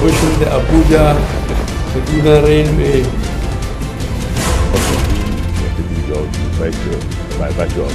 pushing the Abuja Nigeria Railway. By virtue of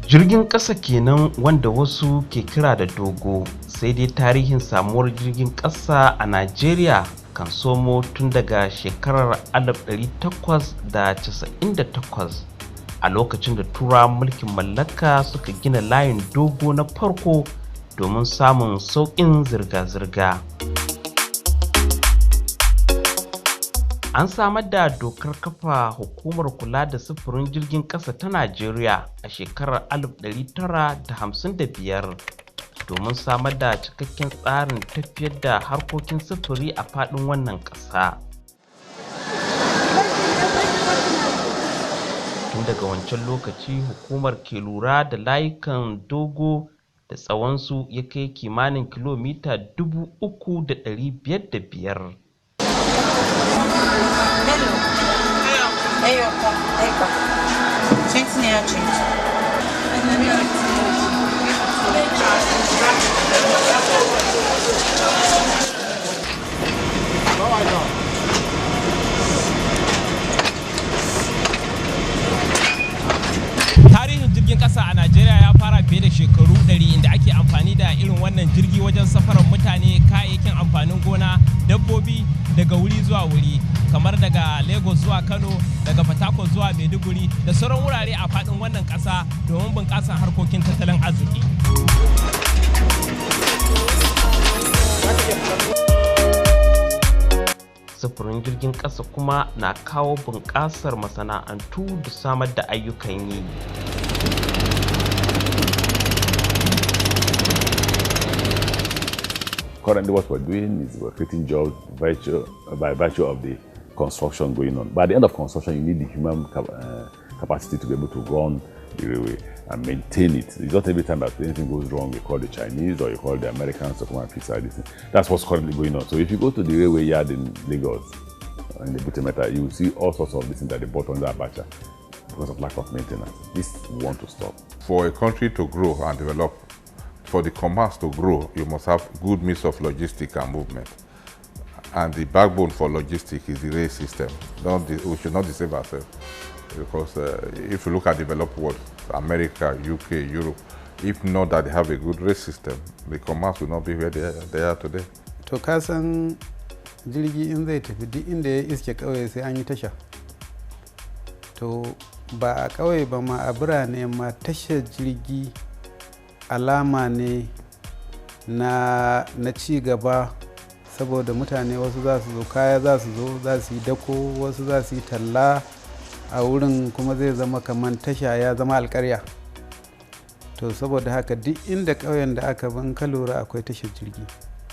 Jirgin ƙasa kenan wanda wasu ke kira da dogo, sai dai tarihin samuwar jirgin ƙasa a Najeriya kan somo tun daga shekarar 1898 a lokacin da turawan mulkin mallaka suka gina layin dogo na farko domin samun sauƙin zirga-zirga. An samar da dokar kafa hukumar kula da sufurin jirgin ƙasa ta Najeriya a shekarar 1955 domin samar da cikakken tsarin tafiyar da harkokin sufuri a faɗin wannan ƙasa. Tun daga wancan lokaci hukumar ke lura da layukan dogo da tsawonsu ya kai kimanin kilomita 3,505. Tarihin jirgin ƙasa a Najeriya ya fara fiye da shekaru 100 inda ake amfani da irin wannan jirgi wajen safarar mutane, kayayyakin amfanin gona, dabbobi daga wuri zuwa wuri, kamar daga Lagos zuwa Kano, daga Port Harcourt zuwa Maiduguri da sauran wurare a faɗin wannan ƙasa domin bunƙasar harkokin tattalin arziki. Sufurin jirgin ƙasa kuma na kawo bunƙasar masana'antu da samar da ayyukan yi. currently what we're doing is we're creating jobs by virtue of the construction going on. But at the end of construction, you need the human capacity to be able to run the railway and maintain it. It's not every time that anything goes wrong, you call the Chinese or you call the Americans to come and fix this thing. That's what's currently going on. So if you go to the railway yard in Lagos, in the Butemeta, you will see all sorts of this thing that they bought under Abacha because of lack of maintenance. This we want to stop. For a country to grow and develop, for the commerce to grow, you must have good means of logistics and movement. And the backbone for logistics is the rail system. We should not deceive ourselves. Because if you look at developed world, America, UK, Europe, if not that they have a good rail system, the commerce will not be where they are today. To kasan jirgi in zai tafi duk inda ya iske kauye sai an yi tasha. To ba a kauye ba ma a birane ma tashar jirgi alama ne na ci gaba, saboda mutane wasu za su zo, kaya za su zo, za su yi dako, wasu za su yi talla a wurin, kuma zai zama kamar tasha, ya zama alƙarya. To saboda haka duk inda ƙauyen da aka bin ka lura akwai tashar jirgi.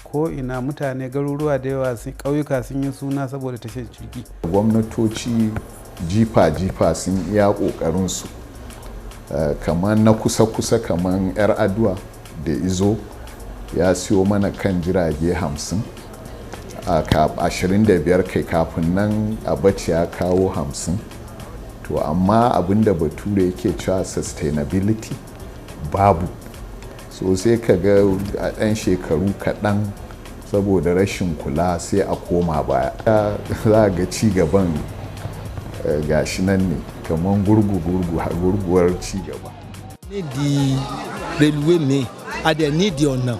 Ko ina mutane garuruwa da yawa ƙauyuka sun yi suna saboda tashar jirgi. Gwamnatoci jifa-jifa sun iya ƙoƙarinsu. Kamar na kusa-kusa kamar 'yar aduwa da izo ya siyo mana kan jirage 50, 25 kai, kafin nan abaci ya kawo 50. To amma abinda bature yake cewa sustainability babu, so sai ka ga a ɗan shekaru kaɗan saboda rashin kula sai a koma baya. Za ga ci gaban gashi nan ne kamar gurguwar ci gaba. Nídìí rélùwé mi a dẹ̀ nídìí ọ̀nà,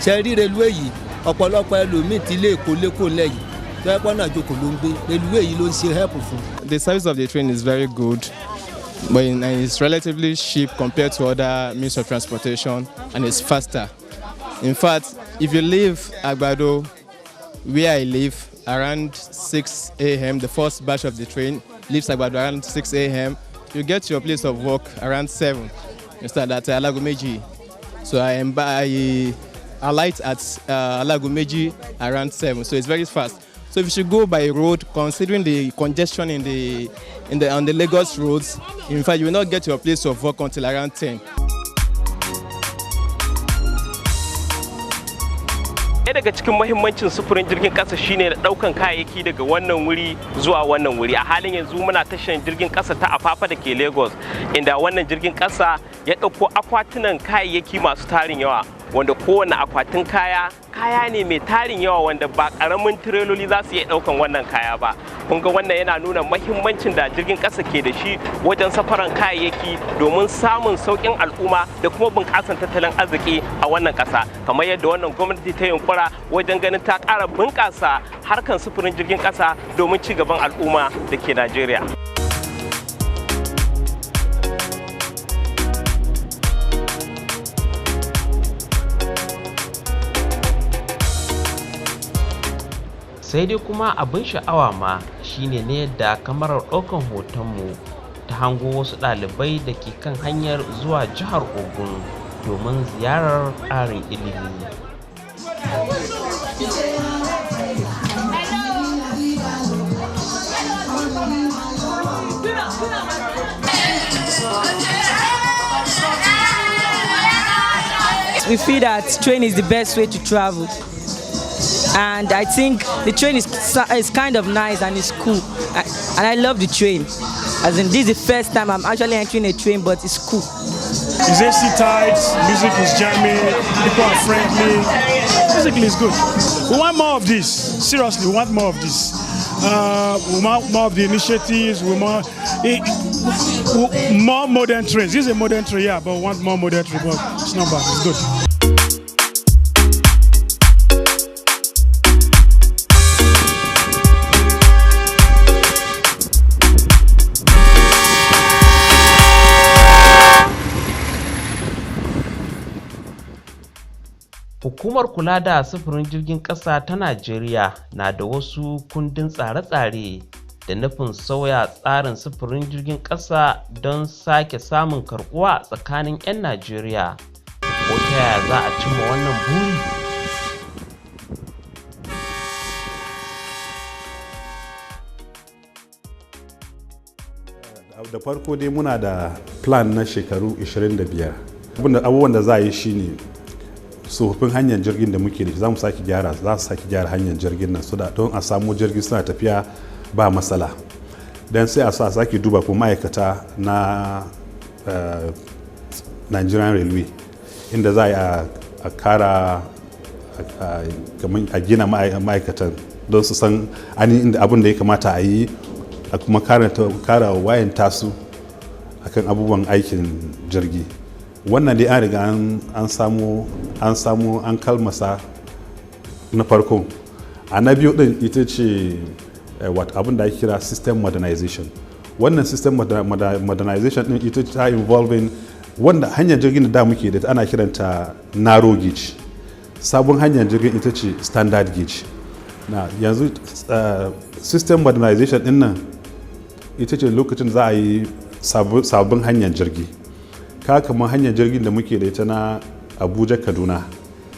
ṣe rí rélùwé yìí ọ̀pọ̀lọpọ̀ ẹlòmíì tí ilé èkó lẹ́kọ̀ọ́ lẹ́yìn tó ẹ pọ́nà àjòkò ló ń gbé, rélùwé yìí ló ń ṣe help fún. The service of the train is very good, but it's relatively cheap compared to other means of transportation, and it's faster. In fact, if you leave Agbado, where I live, around 6 a.m., the first batch of the train leaves Agbado around 6 a.m., you get to your place of work around 7. You start at Alagomeji. So I alight at Alagomeji around 7, so it's very fast. So if you should go by road, considering the congestion on the Lagos roads, in fact, you will not get to your place of work until around 10. Ɗaya daga cikin muhimmancin sufurin jirgin ƙasa shine da ɗaukan kayayyaki daga wannan wuri zuwa wannan wuri. A halin yanzu muna tashan jirgin ƙasa ta Apapa da ke Lagos, inda wannan jirgin ƙasa ya ɗauko akwatunan kayayyaki masu tarin yawa, wanda kowane akwatin kaya ne mai tarin yawa wanda ba ƙaramin tireloli za su iya ɗaukan wannan kaya ba. Kun ga wannan yana nuna muhimmancin da jirgin ƙasa ke da shi wajen safaran kayayyaki domin samun sauƙin al'umma da kuma bunƙasar tattalin arziki a wannan ƙasa, kamar yadda wannan gwamnati ta yunkura wajen ganin ta ƙara bunƙasa harkan sufurin jirgin ƙasa domin ci gaban al'umma da ke Najeriya. sai dai kuma abin sha'awa ma shine ne yadda kamarar ɗaukan hotonmu ta hango wasu ɗalibai da ke kan hanyar zuwa jihar Ogun domin ziyarar ƙarin ilimi. We feel that train is the best way to travel. And I think the train is kind of nice and it's cool. And I love the train. As in, this is the first time I'm actually entering a train, but it's cool. It's AC tight, music is jamming, people are friendly. Musically is good. We want more of this. Seriously, we want more of this. We want more of the initiatives. We want more modern trains. This is a modern train, yeah, but we want more modern trains. But it's not bad. It's good. Hukumar kula da sufurin jirgin ƙasa ta Najeriya na da wasu kundin tsare-tsare da nufin sauya tsarin sufurin jirgin ƙasa don sake samun karɓuwa tsakanin 'yan Najeriya. Ko ta yaya za a cimma wannan buri? Da farko dai muna da plan na shekaru 25. Abubuwan da za a yi shine tsofaffin hanyar jirgin da muke da shi za su sake gyara hanyar jirgin nan so da don a samu jirgi suna tafiya ba matsala. Dan sai a sake duba ko ma'aikata na Nigerian Railway inda za a kara a gina ma'aikatan don su san ainihin abin da ya kamata a yi, a kuma kara wayan tasu akan abubuwan aikin jirgi. Wannan dai an riga an samu an kalmasa na farko. A na biyu din ita ce abin da ake kira system modernization. Wannan system modernization din ita ta involving wanda hanyar jirgin da muke da ana kiranta narrow gauge. Sabon hanyar jirgin ita ce standard gauge. Na yanzu system modernization din nan ita ce lokacin za a yi sabon hanyar jirgi. Kamar hanyar jirgin da muke da ita na Abuja Kaduna,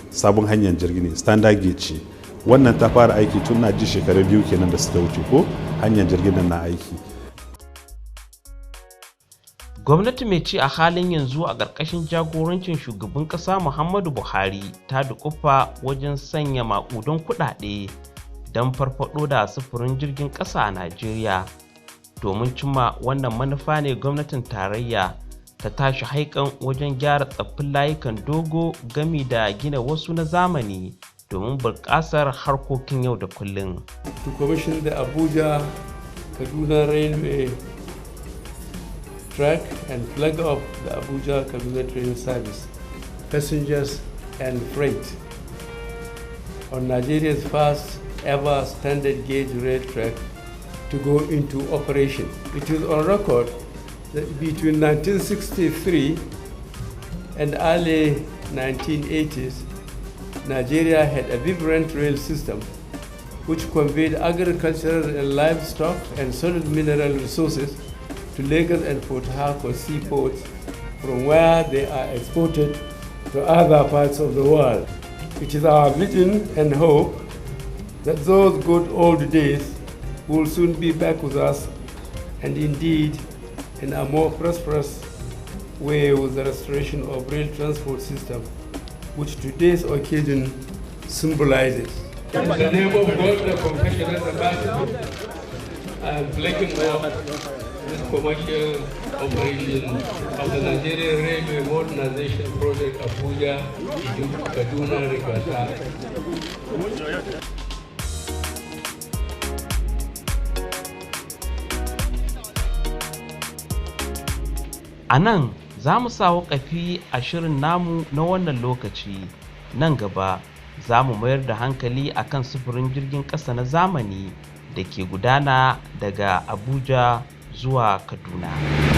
sabon hanyar jirgi ne, standard gauge ce. Wannan ta fara aiki tun na ji shekaru 2 kenan da suka wuce ko hanyar jirgin nan na aiki. Gwamnati mai ci a halin yanzu a ƙarƙashin jagorancin shugaban ƙasa Muhammadu Buhari ta dukufa wajen sanya maƙudan kuɗaɗe don farfaɗo da sufurin jirgin ƙasa a Najeriya. Domin cimma wannan manufa ne gwamnatin tarayya ta tashi haikan wajen gyara tsaffin layukan dogo gami da gina wasu na zamani domin bunƙasar harkokin yau da kullum. To commission the Abuja Kaduna Railway track and flag off the Abuja Kaduna train service, passengers and freight on Nigeria's first ever standard gauge rail track to go into operation. It is on record that between 1963 and early 1980s, Nigeria had a vibrant rail system which conveyed agricultural and livestock and solid mineral resources to Lagos and Port Harcourt seaports, from where they are exported to other parts of the world. It is our vision and hope that those good old days will soon be back with us, and indeed in a more prosperous way with the restoration of rail transport system, which today's occasion symbolizes. In the name of God, the compassionate ambassador, I am flagging off this commercial operation of the Nigeria Railway Modernization Project Abuja, Kaduna, Rigata. A nan za mu sa waƙafi a shirin namu na wannan lokaci. Nan gaba za mu mayar da hankali akan sufurin jirgin ƙasa na zamani da ke gudana daga Abuja zuwa Kaduna.